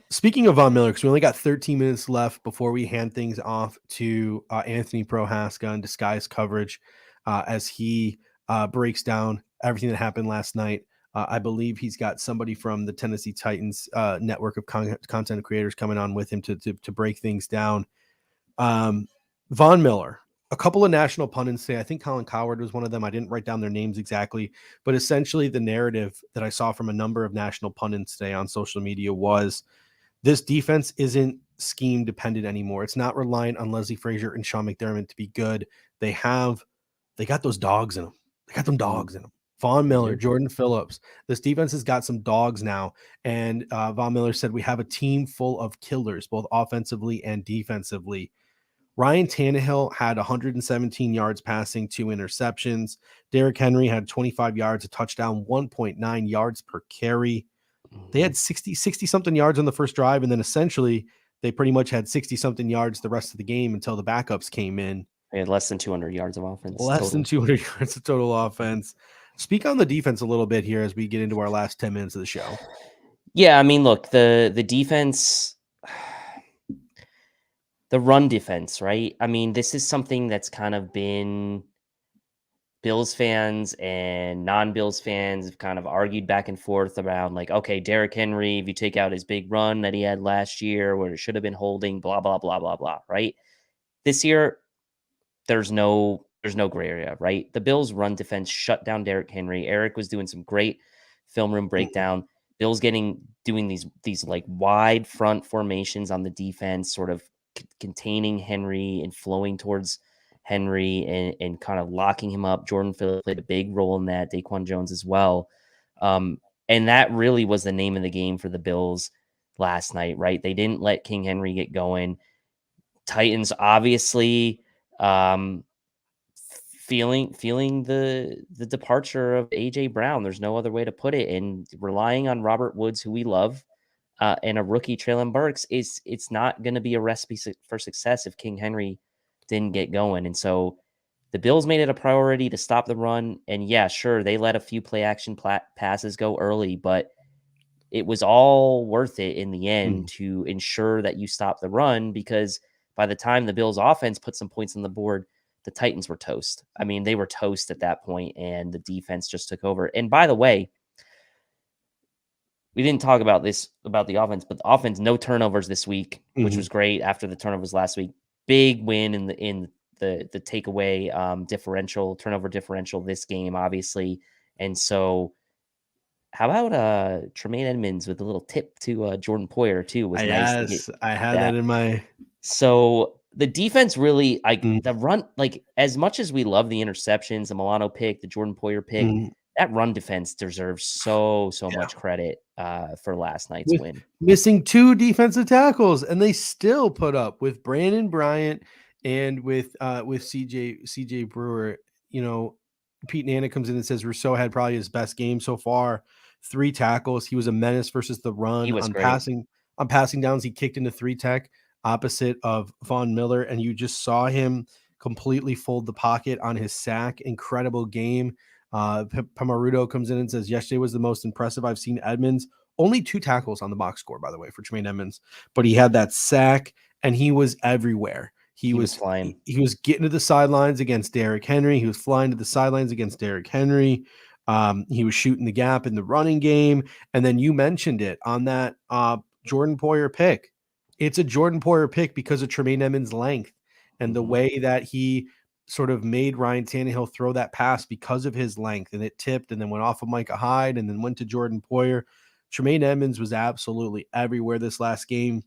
[SPEAKER 2] Speaking of Von Miller, because we only got 13 minutes left before we hand things off to Anthony Prohaska on Disguise Coverage, as he breaks down everything that happened last night. I believe he's got somebody from the Tennessee Titans network of content creators coming on with him to break things down. Von Miller, a couple of national pundits say, I think Colin Coward was one of them. I didn't write down their names exactly, but essentially the narrative that I saw from a number of national pundits today on social media was this defense isn't scheme dependent anymore. It's not reliant on Leslie Frazier and Sean McDermott to be good. They got those dogs in them. They got them dogs in them. Von Miller, Jordan Phillips. This defense has got some dogs now. And Von Miller said, we have a team full of killers, both offensively and defensively. Ryan Tannehill had 117 yards passing, 2 interceptions. Derrick Henry had 25 yards, a touchdown, 1.9 yards per carry. They had 60 something yards on the first drive. And then essentially they pretty much had 60 something yards the rest of the game until the backups came in.
[SPEAKER 3] They had less than 200 yards of offense.
[SPEAKER 2] Less than 200 yards of total offense. Speak on the defense a little bit here as we get into our last 10 minutes of the show.
[SPEAKER 3] Yeah, I mean, look, the defense, the run defense, right? I mean, this is something that's kind of been Bills fans and non-Bills fans have kind of argued back and forth around, like, okay, Derrick Henry, if you take out his big run that he had last year where it should have been holding, blah, blah, blah, blah, blah, right? This year, there's no gray area, right? The Bills' run defense shut down Derrick Henry. Eric was doing some great film room breakdown. Bills doing these like wide front formations on the defense, sort of containing Henry and flowing towards Henry and kind of locking him up. Jordan Phillips played a big role in that. Daquan Jones as well. And that really was the name of the game for the Bills last night, right? They didn't let King Henry get going. Titans obviously feeling the departure of AJ Brown. There's no other way to put it, and relying on Robert Woods, who we love, and a rookie Traylon Burks, it's not going to be a recipe for success if King Henry didn't get going. And so the Bills made it a priority to stop the run. And yeah, sure, they let a few play action passes go early, but it was all worth it in the end to ensure that you stop the run, because by the time the Bills offense put some points on the board, the Titans were toast. I mean, they were toast at that point, and the defense just took over. And by the way, we didn't talk about this about the offense, but the offense, no turnovers this week, which was great after the turnovers last week. Big win in the takeaway turnover differential this game, obviously. And so how about Tremaine Edmonds with a little tip to Jordan Poyer too? Was nice to get
[SPEAKER 2] I had
[SPEAKER 3] that.
[SPEAKER 2] that in my.
[SPEAKER 3] So the defense really, the run, like as much as we love the interceptions, the Milano pick, the Jordan Poyer pick, that run defense deserves so much credit for last night's win.
[SPEAKER 2] Missing 2 defensive tackles, and they still put up with Brandon Bryant and with CJ Brewer. You know, Pete Nana comes in and says Rousseau had probably his best game so far. 3 tackles. He was a menace versus the run.
[SPEAKER 3] He was
[SPEAKER 2] on
[SPEAKER 3] great.
[SPEAKER 2] passing downs, he kicked into 3 tech opposite of Von Miller, and you just saw him completely fold the pocket on his sack. Incredible game. Pamarudo comes in and says yesterday was the most impressive I've seen Edmonds. Only 2 tackles on the box score, by the way, for Tremaine Edmonds, but he had that sack and he was everywhere. He was flying. He was getting to the sidelines against Derrick Henry. He was flying to the sidelines against Derrick Henry. He was shooting the gap in the running game. And then you mentioned it on that Jordan Poyer pick. It's a Jordan Poyer pick because of Tremaine Edmonds' length and the way that he sort of made Ryan Tannehill throw that pass because of his length, and it tipped and then went off of Micah Hyde and then went to Jordan Poyer. Tremaine Edmonds was absolutely everywhere this last game.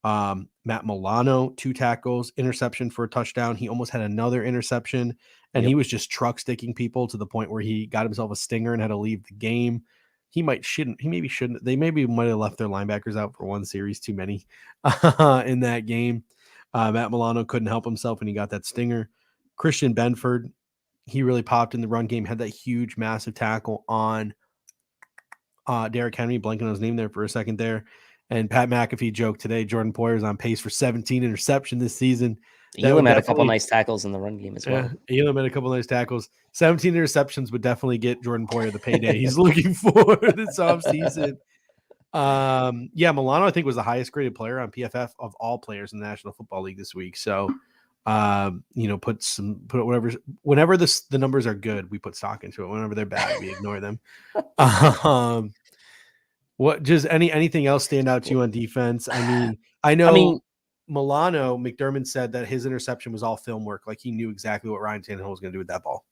[SPEAKER 2] Matt Milano, 2 tackles, interception for a touchdown. He almost had another interception, and he was just truck sticking people to the point where he got himself a stinger and had to leave the game. He maybe shouldn't. They maybe might have left their linebackers out for 1 series too many in that game. Matt Milano couldn't help himself, and he got that stinger. Christian Benford, he really popped in the run game, had that huge, massive tackle on Derrick Henry, blanking on his name there for a second there. And Pat McAfee joked today, Jordan Poyer is on pace for 17 interception this season.
[SPEAKER 3] Elam had a couple nice tackles in the run game as well.
[SPEAKER 2] Elam had a couple nice tackles. 17 interceptions would definitely get Jordan Poyer the payday he's looking for this offseason. Milano, I think, was the highest graded player on PFF of all players in the National Football League this week. So, whenever the numbers are good, we put stock into it. Whenever they're bad, we ignore them. What just anything else stand out to you on defense? I know Milano, McDermott said that his interception was all film work. Like he knew exactly what Ryan Tannehill was going to do with that ball.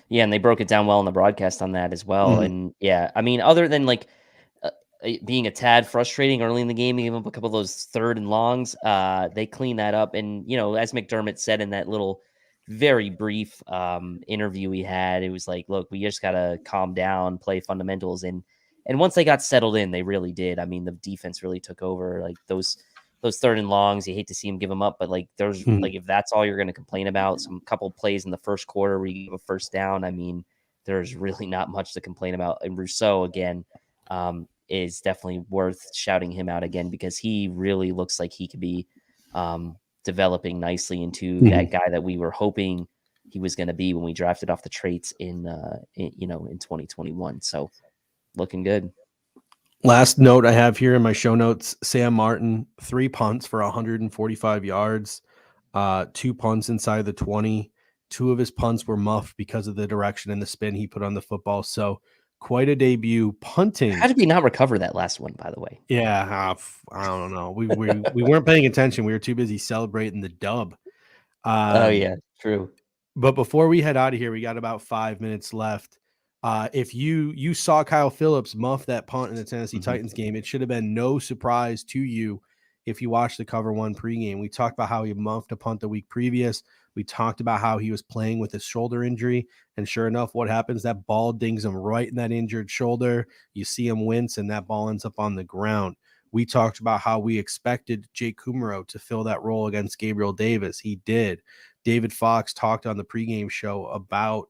[SPEAKER 3] Yeah, and they broke it down well in the broadcast on that as well. And yeah, other than like being a tad frustrating early in the game, gave up a couple of those 3rd and longs. They cleaned that up, and as McDermott said in that little very brief interview we had, it was like, look, we just gotta calm down, play fundamentals, and once they got settled in, they really did. The defense really took over. Like those 3rd and longs, you hate to see them give them up, but like there's like if that's all you're going to complain about, some couple plays in the first quarter where you give a first down, there's really not much to complain about. And Rousseau again is definitely worth shouting him out again, because he really looks like he could be developing nicely into that guy that we were hoping he was going to be when we drafted off the traits in 2021. So looking good.
[SPEAKER 2] Last note I have here in my show notes, Sam Martin, 3 punts for 145 yards, 2 punts inside the 20. 2 of his punts were muffed because of the direction and the spin he put on the football. So quite a debut punting.
[SPEAKER 3] How did we not recover that last one, by the way?
[SPEAKER 2] Yeah, I don't know. We weren't paying attention. We were too busy celebrating the dub.
[SPEAKER 3] Oh yeah, true.
[SPEAKER 2] But before we head out of here, we got about 5 minutes left. If you saw Kyle Phillips muff that punt in the Tennessee Titans game, it should have been no surprise to you if you watched the Cover One pregame. We talked about how he muffed a punt the week previous. We talked about how he was playing with a shoulder injury, and sure enough, what happens? That ball dings him right in that injured shoulder. You see him wince, and that ball ends up on the ground. We talked about how we expected Jake Kumaro to fill that role against Gabriel Davis. He did. David Fox talked on the pregame show about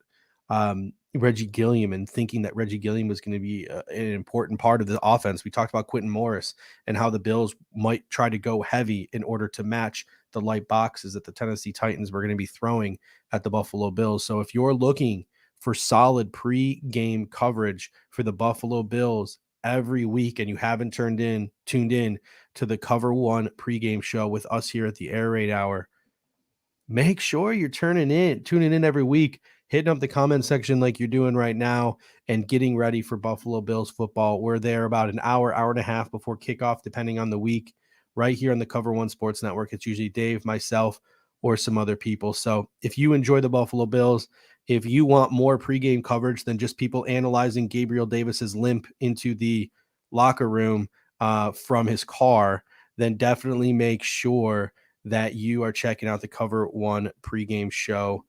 [SPEAKER 2] Reggie Gilliam and thinking that Reggie Gilliam was going to be an important part of the offense. We talked about Quentin Morris and how the Bills might try to go heavy in order to match the light boxes that the Tennessee Titans were going to be throwing at the Buffalo Bills. So if you're looking for solid pre-game coverage for the Buffalo Bills every week and you haven't tuned in to the Cover One pregame show with us here at the Air Raid Hour, make sure you're tuning in every week, hitting up the comment section like you're doing right now, and getting ready for Buffalo Bills football. We're there about an hour and a half before kickoff, depending on the week, right here on the Cover One Sports Network. It's usually Dave, myself, or some other people. So if you enjoy the Buffalo Bills, if you want more pregame coverage than just people analyzing Gabriel Davis's limp into the locker room from his car, then definitely make sure that you are checking out the Cover One pregame show.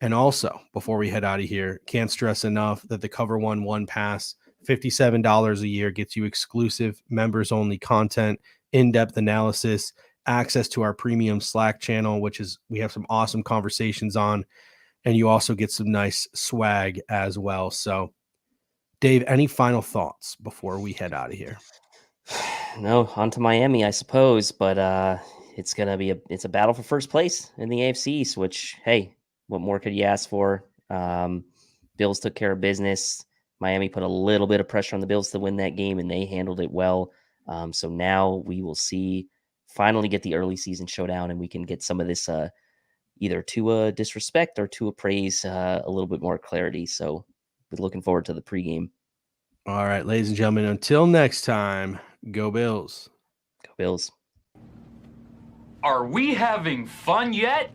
[SPEAKER 2] And also, before we head out of here, can't stress enough that the Cover One Pass, $57 a year, gets you exclusive members-only content, in-depth analysis, access to our premium Slack channel, which is we have some awesome conversations on, and you also get some nice swag as well. So, Dave, any final thoughts before we head out of here?
[SPEAKER 3] No, on to Miami, I suppose, but it's gonna be a battle for first place in the AFC East, which, hey, what more could you ask for? Bills took care of business. Miami put a little bit of pressure on the Bills to win that game, and they handled it well. So now we will finally get the early season showdown, and we can get some of this either to disrespect or to praise a little bit more clarity. So we're looking forward to the pregame.
[SPEAKER 2] All right, ladies and gentlemen, until next time, go Bills.
[SPEAKER 3] Go Bills.
[SPEAKER 4] Are we having fun yet?